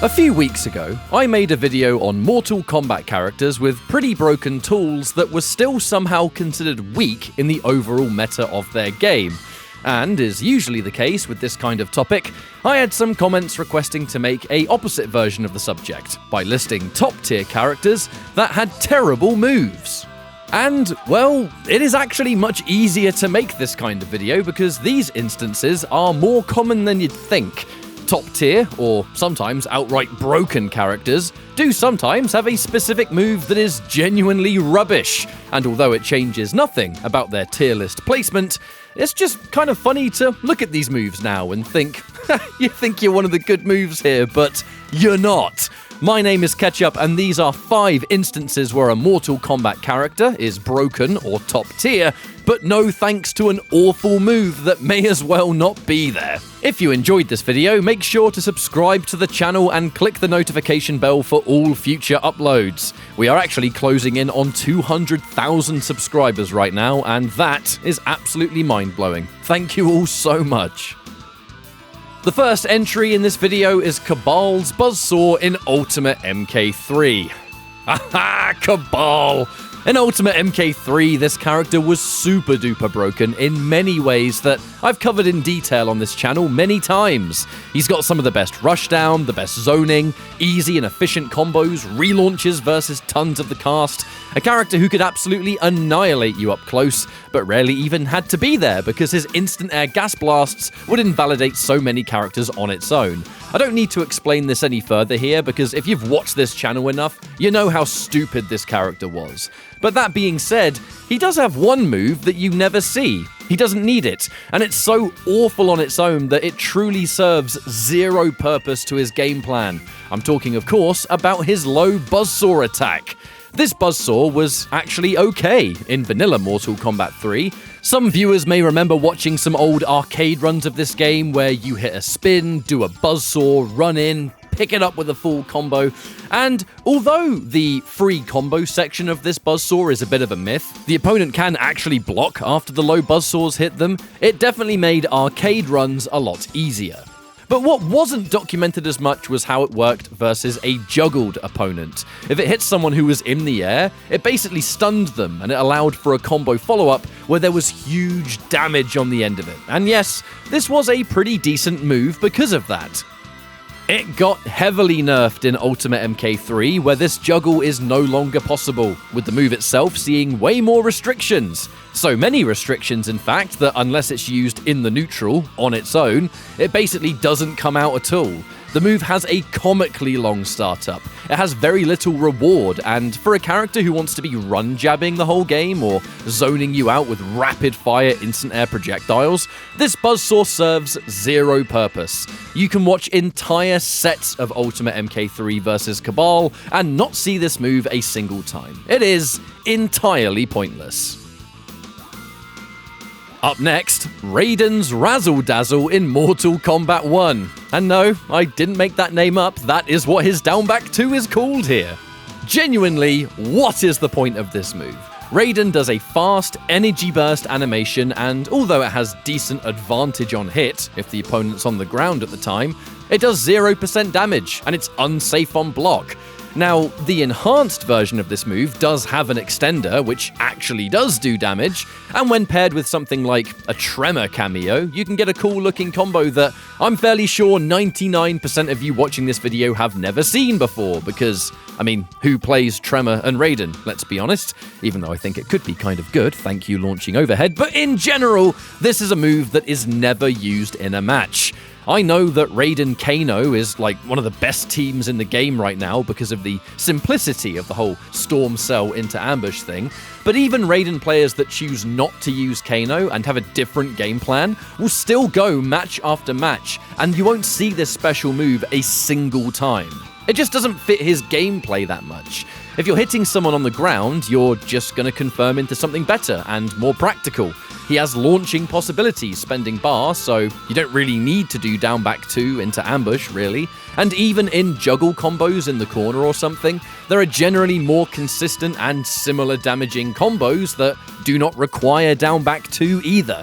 A few weeks ago, I made a video on Mortal Kombat characters with pretty broken tools that were still somehow considered weak in the overall meta of their game. And, as usually the case with this kind of topic, I had some comments requesting to make a opposite version of the subject, by listing top-tier characters that had terrible moves. And, well, it is actually much easier to make this kind of video because these instances are more common than you'd think. Top-tier, or sometimes outright broken characters, do sometimes have a specific move that is genuinely rubbish, and although it changes nothing about their tier list placement, it's just kind of funny to look at these moves now and think, you think you're one of the good moves here, but you're not. My name is Ketchup, and these are 5 instances where a Mortal Kombat character is broken or top tier, but no thanks to an awful move that may as well not be there. If you enjoyed this video, make sure to subscribe to the channel and click the notification bell for all future uploads. We are actually closing in on 200,000 subscribers right now, and that is absolutely mind-blowing. Thank you all so much. The first entry in this video is Kabal's Buzzsaw in Ultimate MK3. Haha, Kabal! In Ultimate MK3, this character was super duper broken in many ways that I've covered in detail on this channel many times. He's got some of the best rushdown, the best zoning, easy and efficient combos, relaunches versus tons of the cast, a character who could absolutely annihilate you up close, but rarely even had to be there because his instant air gas blasts would invalidate so many characters on its own. I don't need to explain this any further here because if you've watched this channel enough, you know how stupid this character was. But that being said, he does have one move that you never see. He doesn't need it, and it's so awful on its own that it truly serves zero purpose to his game plan. I'm talking, of course, about his low buzzsaw attack. This buzzsaw was actually okay in vanilla Mortal Kombat 3. Some viewers may remember watching some old arcade runs of this game where you hit a spin, do a buzzsaw, run in, pick it up with a full combo, and although the free combo section of this buzzsaw is a bit of a myth, the opponent can actually block after the low buzzsaws hit them, it definitely made arcade runs a lot easier. But what wasn't documented as much was how it worked versus a juggled opponent. If it hit someone who was in the air, it basically stunned them, and it allowed for a combo follow-up where there was huge damage on the end of it. And yes, this was a pretty decent move because of that. It got heavily nerfed in Ultimate MK3, where this juggle is no longer possible, with the move itself seeing way more restrictions. So many restrictions, in fact, that unless it's used in the neutral, on its own, it basically doesn't come out at all. The move has a comically long startup, it has very little reward, and for a character who wants to be run jabbing the whole game or zoning you out with rapid fire instant air projectiles, this buzzsaw serves zero purpose. You can watch entire sets of Ultimate MK3 versus Kabal and not see this move a single time. It is entirely pointless. Up next, Raiden's Razzle Dazzle in Mortal Kombat 1. And no, I didn't make that name up, that is what his down back 2 is called here. Genuinely, what is the point of this move? Raiden does a fast, energy burst animation, and although it has decent advantage on hit, if the opponent's on the ground at the time, it does 0% damage, and it's unsafe on block. Now, the enhanced version of this move does have an extender, which actually does do damage, and when paired with something like a Tremor cameo, you can get a cool looking combo that I'm fairly sure 99% of you watching this video have never seen before, because, I mean, who plays Tremor and Raiden, let's be honest, even though I think it could be kind of good, thank you launching overhead, but in general, this is a move that is never used in a match. I know that Raiden Kano is like one of the best teams in the game right now because of the simplicity of the whole Storm Cell into ambush thing, but even Raiden players that choose not to use Kano and have a different game plan will still go match after match, and you won't see this special move a single time. It just doesn't fit his gameplay that much. If you're hitting someone on the ground, you're just going to confirm into something better and more practical. He has launching possibilities, spending bar, so you don't really need to do down back 2 into ambush, really. And even in juggle combos in the corner or something, there are generally more consistent and similar damaging combos that do not require down back 2 either.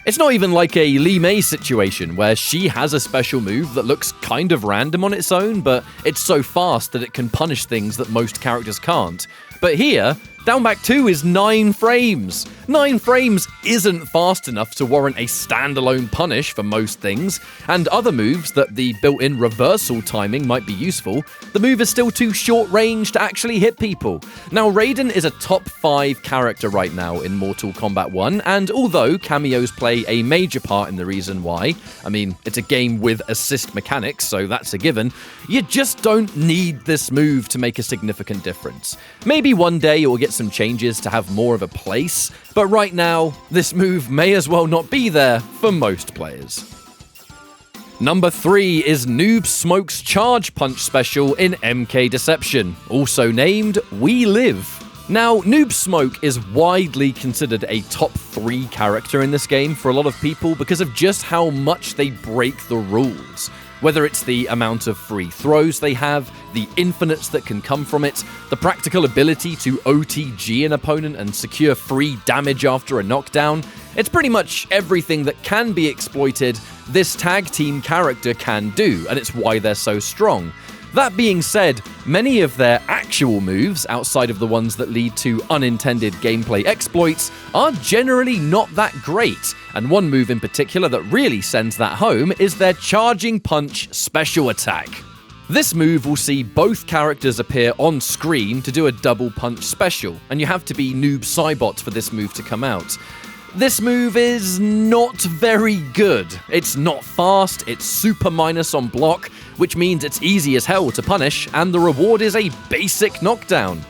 It's not even like a Lee Mei situation where she has a special move that looks kind of random on its own, but it's so fast that it can punish things that most characters can't. But here, down back 2 is 9 frames. 9 frames isn't fast enough to warrant a standalone punish for most things, and other moves that the built-in reversal timing might be useful, the move is still too short range to actually hit people. Now, Raiden is a top 5 character right now in Mortal Kombat 1, and although cameos play a major part in the reason why, I mean, it's a game with assist mechanics, so that's a given, you just don't need this move to make a significant difference. Maybe one day it will get some changes to have more of a place, but right now, this move may as well not be there for most players. Number 3 is Noob Smoke's Charge Punch special in MK Deception, also named We Live. Now, Noob Smoke is widely considered a top 3 character in this game for a lot of people because of just how much they break the rules. Whether it's the amount of free throws they have, the infinites that can come from it, the practical ability to OTG an opponent and secure free damage after a knockdown, it's pretty much everything that can be exploited this tag team character can do, and it's why they're so strong. That being said, many of their actual moves, outside of the ones that lead to unintended gameplay exploits, are generally not that great, and one move in particular that really sends that home is their Charging Punch special attack. This move will see both characters appear on screen to do a double punch special, and you have to be Noob Saibot for this move to come out. This move is not very good. It's not fast, it's super minus on block, which means it's easy as hell to punish, and the reward is a basic knockdown.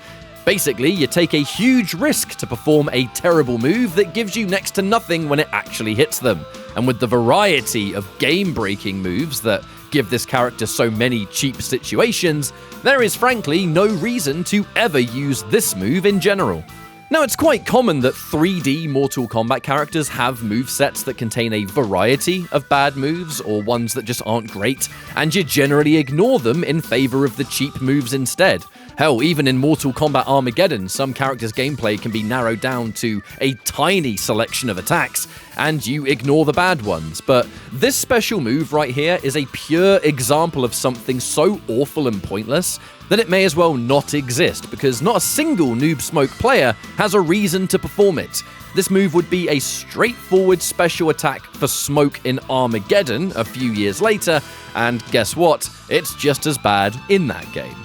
Basically, you take a huge risk to perform a terrible move that gives you next to nothing when it actually hits them. And with the variety of game-breaking moves that give this character so many cheap situations, there is frankly no reason to ever use this move in general. Now, it's quite common that 3D Mortal Kombat characters have movesets that contain a variety of bad moves, or ones that just aren't great, and you generally ignore them in favor of the cheap moves instead. Hell, even in Mortal Kombat Armageddon, some characters' gameplay can be narrowed down to a tiny selection of attacks, and you ignore the bad ones. But this special move right here is a pure example of something so awful and pointless that it may as well not exist, because not a single Noob Smoke player has a reason to perform it. This move would be a straightforward special attack for Smoke in Armageddon a few years later, and guess what? It's just as bad in that game.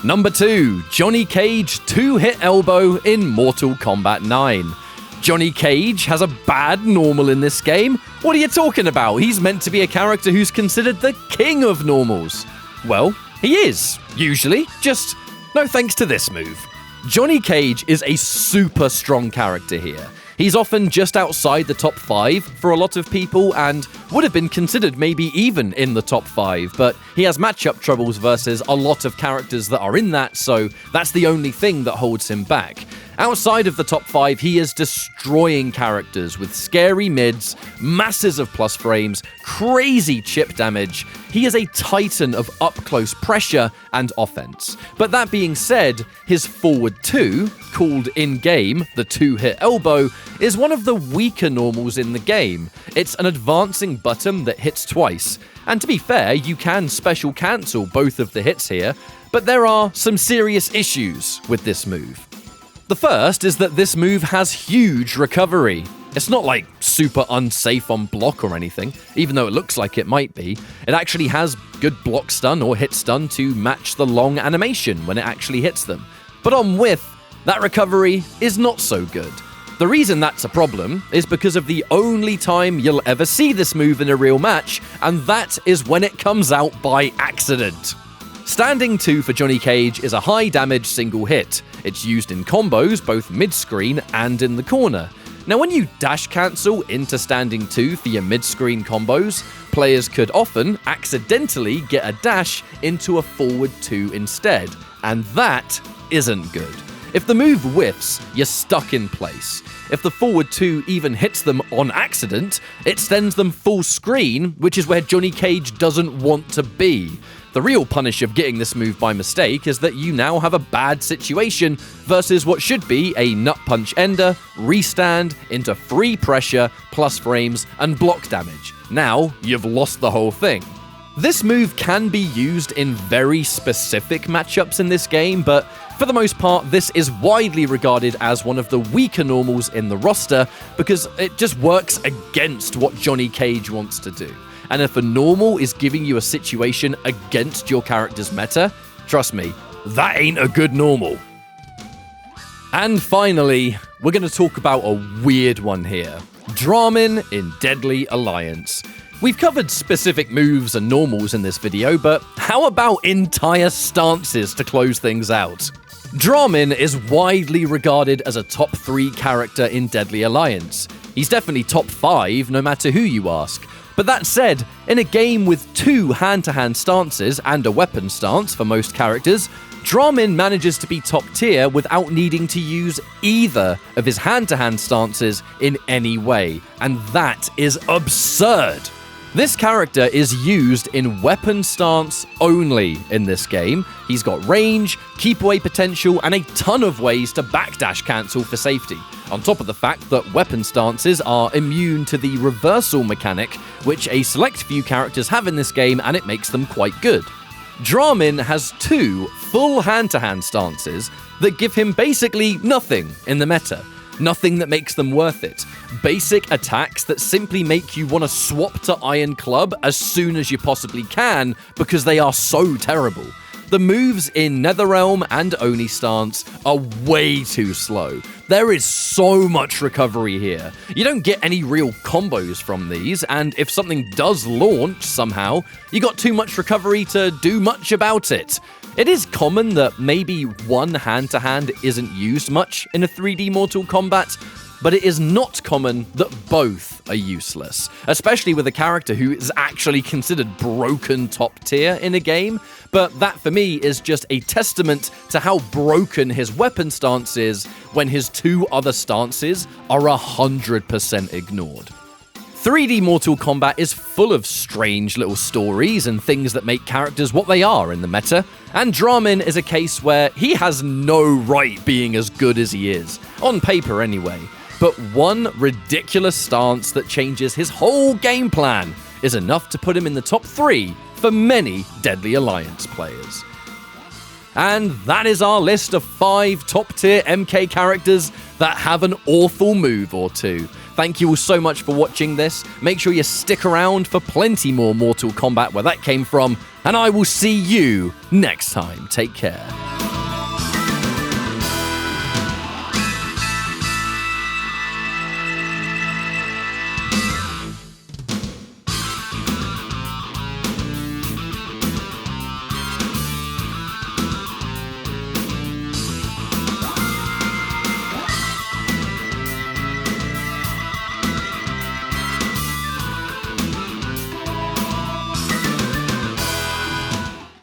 Number 2, Johnny Cage 2-hit elbow in Mortal Kombat 9. Johnny Cage has a bad normal in this game? What are you talking about? He's meant to be a character who's considered the king of normals. Well, he is, usually, just no thanks to this move. Johnny Cage is a super strong character here. He's often just outside the top 5 for a lot of people and would have been considered maybe even in the top 5, but he has matchup troubles versus a lot of characters that are in that, so that's the only thing that holds him back. Outside of the top 5, he is destroying characters with scary mids, masses of plus frames, crazy chip damage. He is a titan of up-close pressure and offense. But that being said, his forward 2, called in-game the 2-hit elbow, is one of the weaker normals in the game. It's an advancing button that hits twice. And to be fair, you can special cancel both of the hits here, but there are some serious issues with this move. The first is that this move has huge recovery. It's not like super unsafe on block or anything, even though it looks like it might be. It actually has good block stun or hit stun to match the long animation when it actually hits them. But on width, that recovery is not so good. The reason that's a problem is because of the only time you'll ever see this move in a real match, and that is when it comes out by accident. Standing 2 for Johnny Cage is a high damage single hit. It's used in combos, both mid-screen and in the corner. Now, when you dash cancel into standing 2 for your mid-screen combos, players could often accidentally get a dash into a forward 2 instead, and that isn't good. If the move whiffs, you're stuck in place. If the forward 2 even hits them on accident, it sends them full screen, which is where Johnny Cage doesn't want to be. The real punish of getting this move by mistake is that you now have a bad situation versus what should be a nut punch ender, restand into free pressure, plus frames, and block damage. Now, you've lost the whole thing. This move can be used in very specific matchups in this game, but for the most part, this is widely regarded as one of the weaker normals in the roster because it just works against what Johnny Cage wants to do. And if a normal is giving you a situation against your character's meta, trust me, that ain't a good normal. And finally, we're going to talk about a weird one here. Dramin in Deadly Alliance. We've covered specific moves and normals in this video, but how about entire stances to close things out? Dramin is widely regarded as a top 3 character in Deadly Alliance. He's definitely top 5 no matter who you ask. But that said, in a game with 2 hand-to-hand stances and a weapon stance for most characters, Dramin manages to be top tier without needing to use either of his hand-to-hand stances in any way, and that is absurd! This character is used in weapon stance only in this game. He's got range, keep away potential, and a ton of ways to backdash cancel for safety. On top of the fact that weapon stances are immune to the reversal mechanic, which a select few characters have in this game, and it makes them quite good. Dramin has 2 full hand-to-hand stances that give him basically nothing in the meta. Nothing that makes them worth it. Basic attacks that simply make you want to swap to Iron Club as soon as you possibly can because they are so terrible. The moves in Netherrealm and Oni stance are way too slow. There is so much recovery here. You don't get any real combos from these, and if something does launch somehow, you got too much recovery to do much about it. It is common that maybe one hand-to-hand isn't used much in a 3D Mortal Kombat, but it is not common that both are useless, especially with a character who is actually considered broken top tier in a game. But that for me is just a testament to how broken his weapon stance is when his 2 other stances are 100% ignored. 3D Mortal Kombat is full of strange little stories and things that make characters what they are in the meta, and Dramin is a case where he has no right being as good as he is, on paper anyway, but one ridiculous stance that changes his whole game plan is enough to put him in the top 3 for many Deadly Alliance players. And that is our list of 5 top-tier MK characters that have an awful move or 2. Thank you all so much for watching this. Make sure you stick around for plenty more Mortal Kombat where that came from, and I will see you next time. Take care.